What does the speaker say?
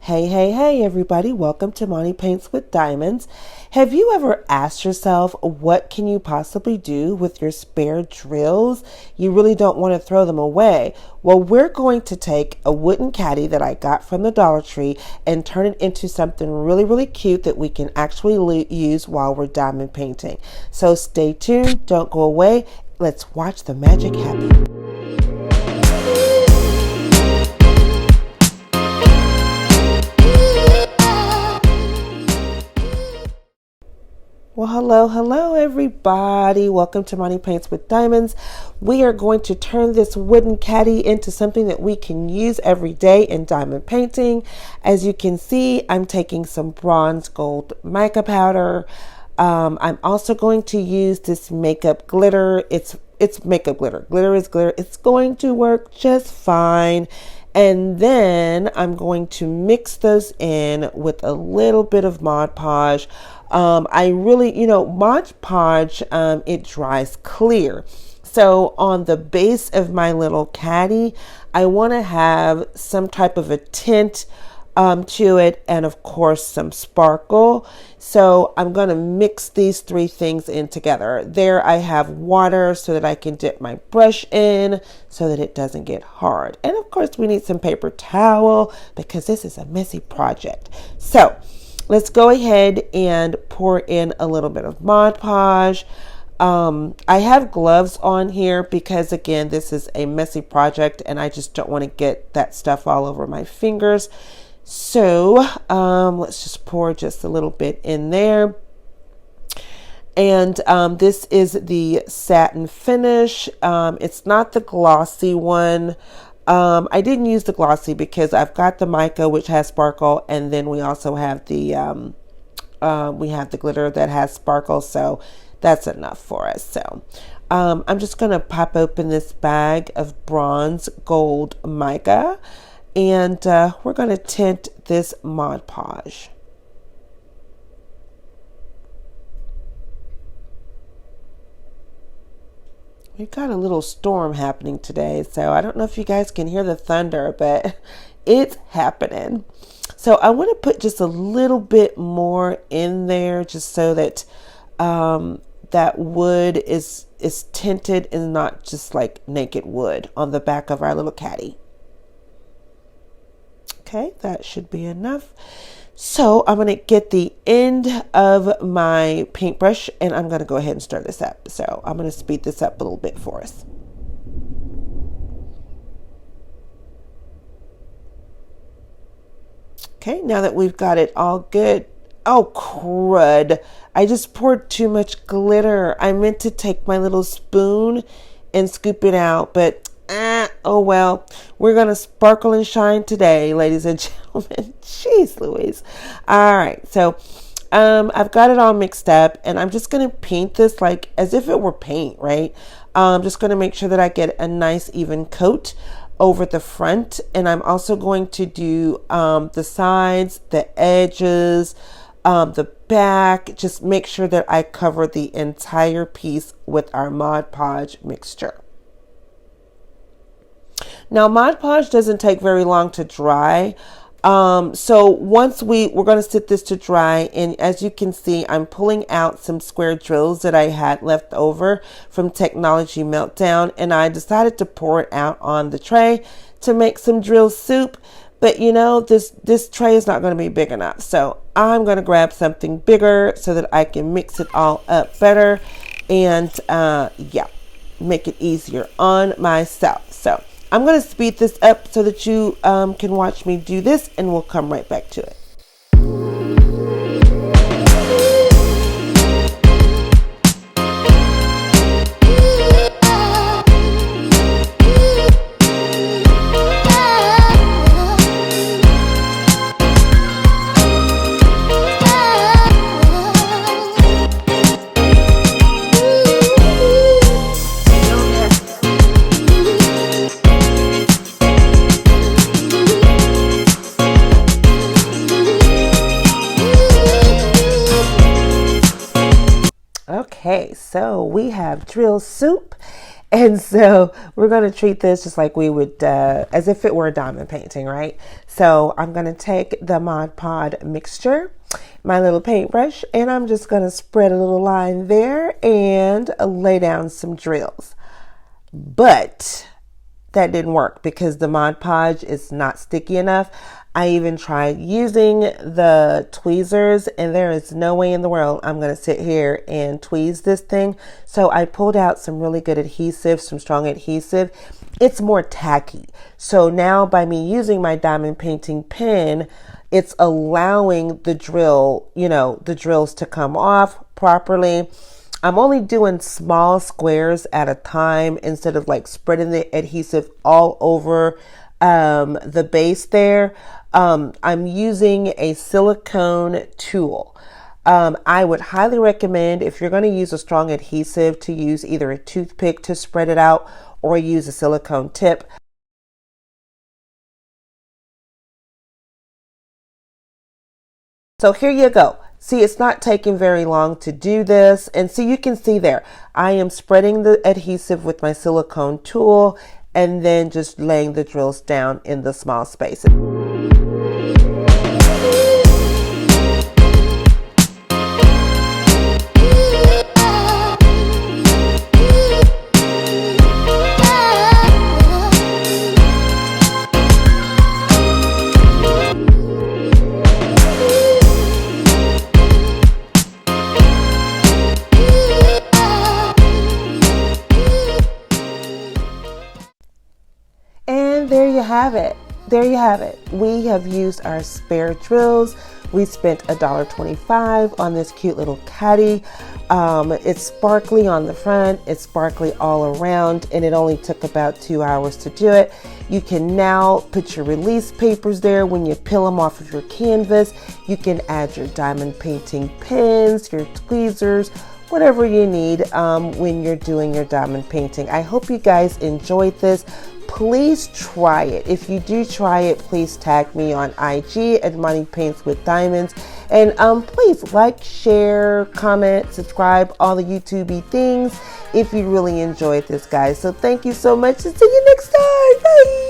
Hey, everybody. Welcome to Monty Paints with Diamonds. Have you ever asked yourself, what can you possibly do with your spare drills? You really don't want to throw them away. Well, we're going to take a wooden caddy that I got from the Dollar Tree and turn it into something really cute that we can actually use while we're diamond painting. So stay tuned. Don't go away. Let's watch the magic happen. Well, hello, everybody. Welcome to Monty Paints with Diamonds. We are going to turn this wooden caddy into something that we can use every day in diamond painting. As you can see, I'm taking some bronze gold mica powder. I'm also going to use this makeup glitter. It's makeup glitter. Glitter is glitter. It's going to work just fine. And then I'm going to mix those in with a little bit of Mod Podge. Mod Podge, it dries clear. So on the base of my little caddy, I want to have some type of a tint to it, and of course some sparkle. So I'm going to mix these three things in together. There I have water so that I can dip my brush in so that it doesn't get hard. And of course we need some paper towel because this is a messy project. So let's go ahead and pour in a little bit of Mod Podge. I have gloves on here because, again, this is a messy project and I just don't want to get that stuff all over my fingers. So let's just pour just a little bit in there. And this is the satin finish. It's not the glossy one. I didn't use the glossy because I've got the mica, which has sparkle, and then we also have the glitter that has sparkle, so that's enough for us. So I'm just going to pop open this bag of bronze gold mica, and we're going to tint this Mod Podge. We've got a little storm happening today, so I don't know if you guys can hear the thunder, but it's happening. So I want to put just a little bit more in there just so that that wood is tinted and not just like naked wood on the back of our little caddy. Okay, that should be enough. So I'm going to get the end of my paintbrush and I'm going to go ahead and stir this up. So I'm going to speed this up a little bit for us. Okay, now that we've got it all good. Oh, crud. I just poured too much glitter. I meant to take my little spoon and scoop it out, but oh well. We're going to sparkle and shine today, ladies and gentlemen. Jeez Louise. All right, so I've got it all mixed up, and I'm just going to paint this like as if it were paint, right? I'm just going to make sure that I get a nice even coat over the front, and I'm also going to do the sides, the edges, the back. Just make sure that I cover the entire piece with our Mod Podge mixture. Now, Mod Podge doesn't take very long to dry. So once we're going to sit this to dry, and as you can see, I'm pulling out some square drills that I had left over from Technology Meltdown, and I decided to pour it out on the tray to make some drill soup. But you know, this tray is not going to be big enough, so I'm going to grab something bigger so that I can mix it all up better and make it easier on myself. So I'm going to speed this up so that you can watch me do this, and we'll come right back to it. Okay, so we have drill soup, And so we're going to treat this just like we would, as if it were a diamond painting, right? So I'm going to take the Mod Podge mixture, my little paintbrush, and I'm just going to spread a little line there and lay down some drills. But that didn't work because the Mod Podge is not sticky enough. I even tried using the tweezers, and there is no way in the world I'm going to sit here and tweeze this thing. So I pulled out some really good adhesive, some strong adhesive. It's more tacky. So now by me using my diamond painting pen, it's allowing the drill, the drills to come off properly. I'm only doing small squares at a time instead of like spreading the adhesive all over the base there. I'm using a silicone tool. I would highly recommend, if you're going to use a strong adhesive, to use either a toothpick to spread it out or use a silicone tip. So here you go. See, it's not taking very long to do this. And so you can see there, I am spreading the adhesive with my silicone tool and then just laying the drills down in the small spaces. And there you have it. There you have it. We have used our spare drills. We spent $1.25 on this cute little caddy. It's sparkly on the front, it's sparkly all around, and it only took about 2 hours to do it. You can now put your release papers there when you peel them off of your canvas. You can add your diamond painting pens, your tweezers, whatever you need when you're doing your diamond painting. I hope you guys enjoyed this. Please try it. If you do try it, please tag me on IG at Money Paints with Diamonds. And please like, share, comment, subscribe, all the YouTube-y things if you really enjoyed this, guys. So thank you so much and see you next time. Bye.